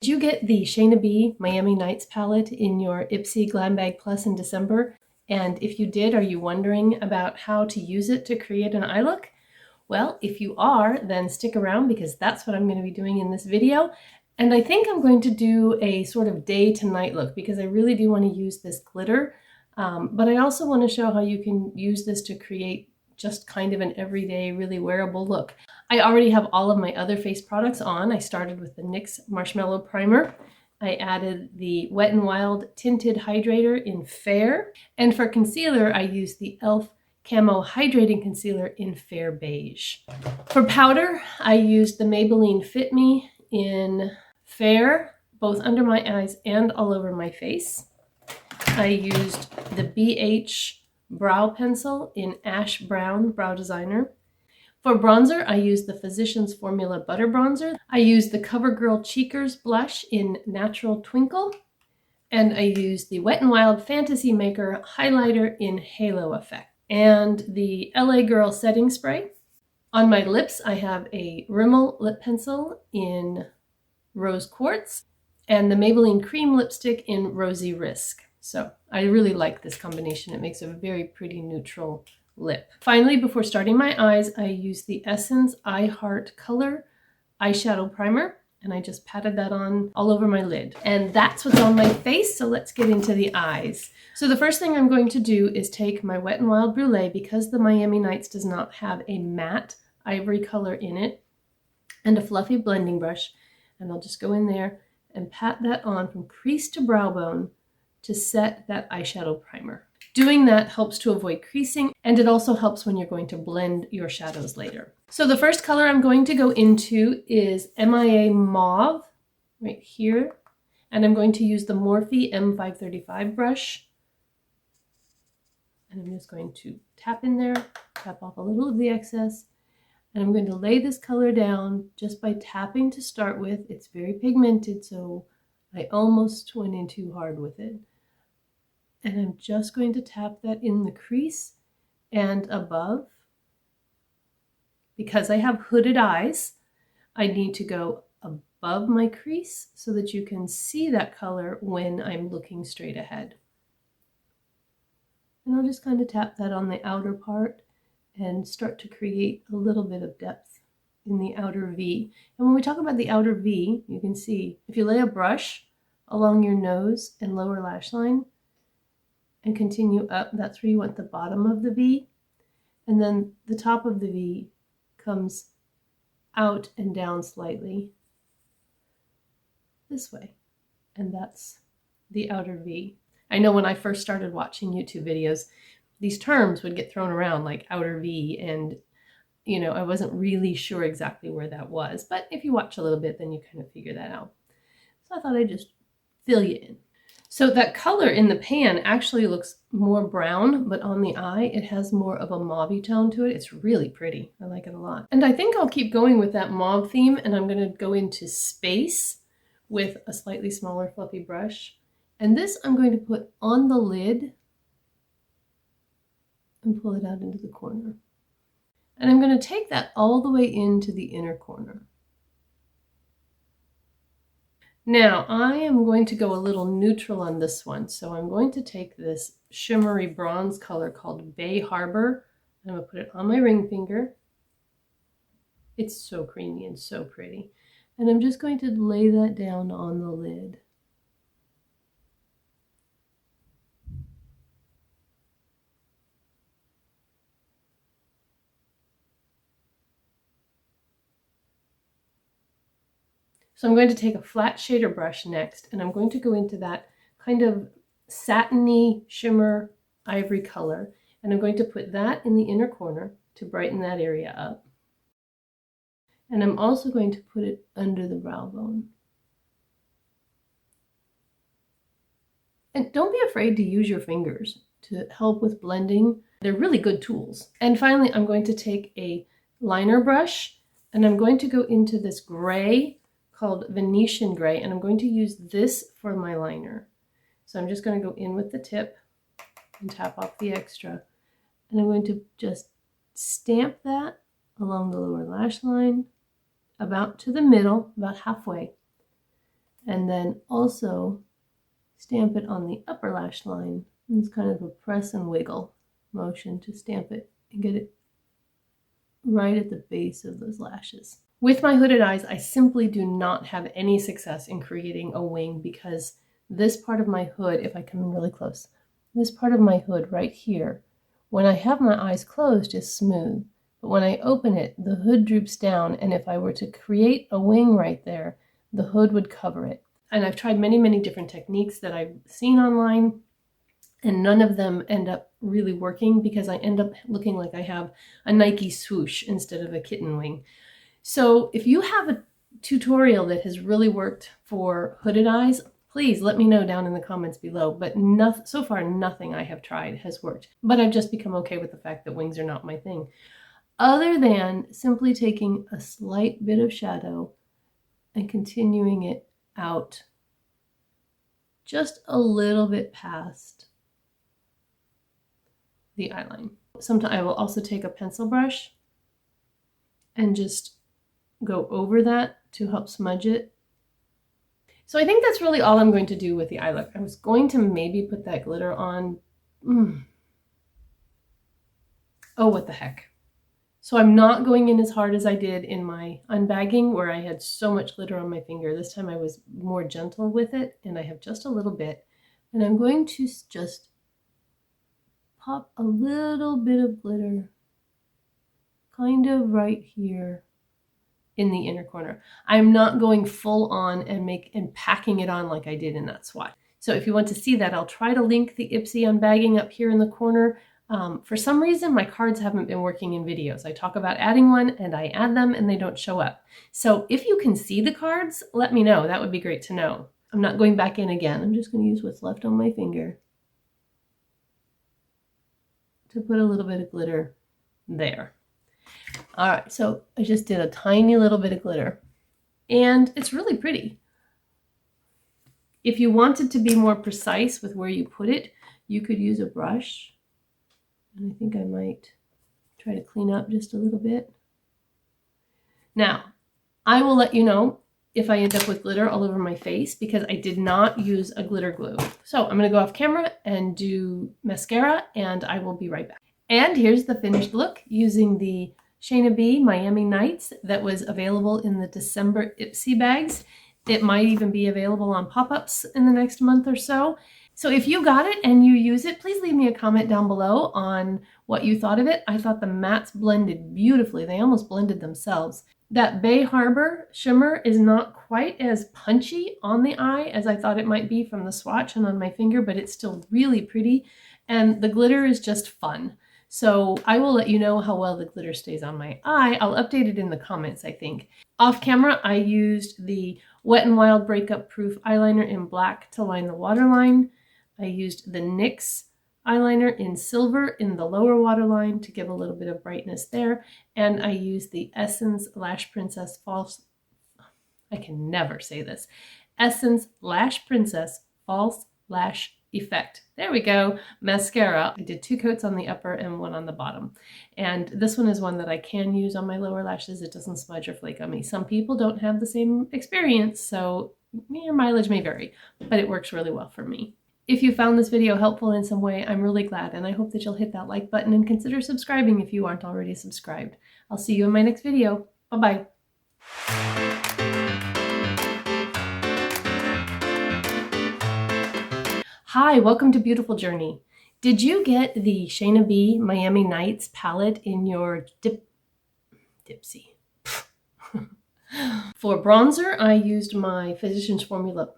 Did you get the Shaina B Miami Nights palette in your Ipsy Glambag Plus in December? And if you did, are you wondering about how to use it to create an eye look? Well, if you are, then stick around because that's what I'm going to be doing in this video. And I think I'm going to do a sort of day to night look because I really do want to use this glitter. But I also want to show how you can use this to create just kind of an everyday, really wearable look. I already have all of my other face products on. I started with the NYX Marshmallow Primer. I added the Wet n Wild Tinted Hydrator in Fair. And for concealer, I used the e.l.f. Camo Hydrating Concealer in Fair Beige. For powder, I used the Maybelline Fit Me in Fair, both under my eyes and all over my face. I used the BH Brow Pencil in Ash Brown Brow Designer. For bronzer, I used the Physicians Formula Butter Bronzer. I used the CoverGirl Cheekers Blush in Natural Twinkle. And I used the Wet n Wild Fantasy Maker Highlighter in Halo Effect. And the LA Girl Setting Spray. On my lips, I have a Rimmel Lip Pencil in Rose Quartz and the Maybelline Cream Lipstick in Rosy Risk. So I really like this combination. It makes a very pretty neutral lip. Finally, before starting my eyes, I used the Essence I Heart Color Eyeshadow Primer, and I just patted that on all over my lid. And that's what's on my face, so let's get into the eyes. So the first thing I'm going to do is take my Wet n Wild Brulee, because the Miami Nights does not have a matte ivory color in it, and a fluffy blending brush, and I'll just go in there and pat that on from crease to brow bone to set that eyeshadow primer. Doing that helps to avoid creasing, and it also helps when you're going to blend your shadows later. So the first color I'm going to go into is MIA Mauve, right here. And I'm going to use the Morphe M535 brush. And I'm just going to tap in there, tap off a little of the excess. And I'm going to lay this color down just by tapping to start with. It's very pigmented, so I almost went in too hard with it. And I'm just going to tap that in the crease and above. Because I have hooded eyes, I need to go above my crease so that you can see that color when I'm looking straight ahead. And I'll just kind of tap that on the outer part and start to create a little bit of depth in the outer V. And when we talk about the outer V, you can see if you lay a brush along your nose and lower lash line and continue up, that's where you want the bottom of the V. And then the top of the V comes out and down slightly this way. And that's the outer V. I know when I first started watching YouTube videos, these terms would get thrown around like outer V, and you know, I wasn't really sure exactly where that was, but if you watch a little bit, then you kind of figure that out. So I thought I'd just fill you in. So that color in the pan actually looks more brown, but on the eye, it has more of a mauve tone to it. It's really pretty. I like it a lot. And I think I'll keep going with that mauve theme, and I'm going to go into Space with a slightly smaller fluffy brush. And this I'm going to put on the lid and pull it out into the corner. And I'm going to take that all the way into the inner corner. Now I am going to go a little neutral on this one. So I'm going to take this shimmery bronze color called Bay Harbor. I'm going to put it on my ring finger. It's so creamy and so pretty. And I'm just going to lay that down on the lid. So I'm going to take a flat shader brush next, and I'm going to go into that kind of satiny shimmer ivory color, and I'm going to put that in the inner corner to brighten that area up. And I'm also going to put it under the brow bone. And don't be afraid to use your fingers to help with blending. They're really good tools. And finally, I'm going to take a liner brush, and I'm going to go into this gray called Venetian Gray, and I'm going to use this for my liner. So I'm just going to go in with the tip and tap off the extra, and I'm going to just stamp that along the lower lash line, about to the middle, about halfway, and then also stamp it on the upper lash line. And it's kind of a press and wiggle motion to stamp it and get it right at the base of those lashes. With my hooded eyes, I simply do not have any success in creating a wing because this part of my hood, if I come in really close, this part of my hood right here, when I have my eyes closed, is smooth. But when I open it, the hood droops down, and if I were to create a wing right there, the hood would cover it. And I've tried many, many different techniques that I've seen online, and none of them end up really working because I end up looking like I have a Nike swoosh instead of a kitten wing. So if you have a tutorial that has really worked for hooded eyes, please let me know down in the comments below. But so far, nothing I have tried has worked. But I've just become okay with the fact that wings are not my thing. Other than simply taking a slight bit of shadow and continuing it out just a little bit past the eyeline. Sometimes I will also take a pencil brush and just go over that to help smudge it. So I think that's really all I'm going to do with the eye look. I was going to maybe put that glitter on. Oh, what the heck. So I'm not going in as hard as I did in my unbagging where I had so much glitter on my finger. This time I was more gentle with it, and I have just a little bit. And I'm going to just pop a little bit of glitter kind of right here in the inner corner. I'm not going full on and packing it on like I did in that swatch. So if you want to see that, I'll try to link the Ipsy unbagging up here in the corner. For some reason, my cards haven't been working in videos. I talk about adding one and I add them and they don't show up. So if you can see the cards, let me know. That would be great to know. I'm not going back in again. I'm just going to use what's left on my finger to put a little bit of glitter there. All right, so I just did a tiny little bit of glitter and it's really pretty. If you wanted to be more precise with where you put it, you could use a brush. And I think I might try to clean up just a little bit. Now, I will let you know if I end up with glitter all over my face because I did not use a glitter glue. So I'm going to go off camera and do mascara and I will be right back. And here's the finished look using the Shaina B Miami Nights that was available in the December Ipsy bags. It might even be available on pop-ups in the next month or so. So if you got it and you use it, please leave me a comment down below on what you thought of it. I thought the mattes blended beautifully. They almost blended themselves. That Bay Harbor shimmer is not quite as punchy on the eye as I thought it might be from the swatch and on my finger, but it's still really pretty. And the glitter is just fun. So I will let you know how well the glitter stays on my eye. I'll update it in the comments, I think. Off camera, I used the Wet n Wild Breakup Proof eyeliner in black to line the waterline. I used the NYX eyeliner in silver in the lower waterline to give a little bit of brightness there. And I used the Essence Lash Princess False, I can never say this, Essence Lash Princess False Lash Effect. There we go. Mascara. I did 2 coats on the upper and 1 on the bottom. And this one is one that I can use on my lower lashes. It doesn't smudge or flake on me. Some people don't have the same experience, so your mileage may vary, but it works really well for me. If you found this video helpful in some way, I'm really glad, and I hope that you'll hit that like button and consider subscribing if you aren't already subscribed. I'll see you in my next video. Bye-bye. Hi, welcome to Beautiful Journey. Did you get the Shaina B Miami Nights palette in your Dipsy? For bronzer, I used my Physicians Formula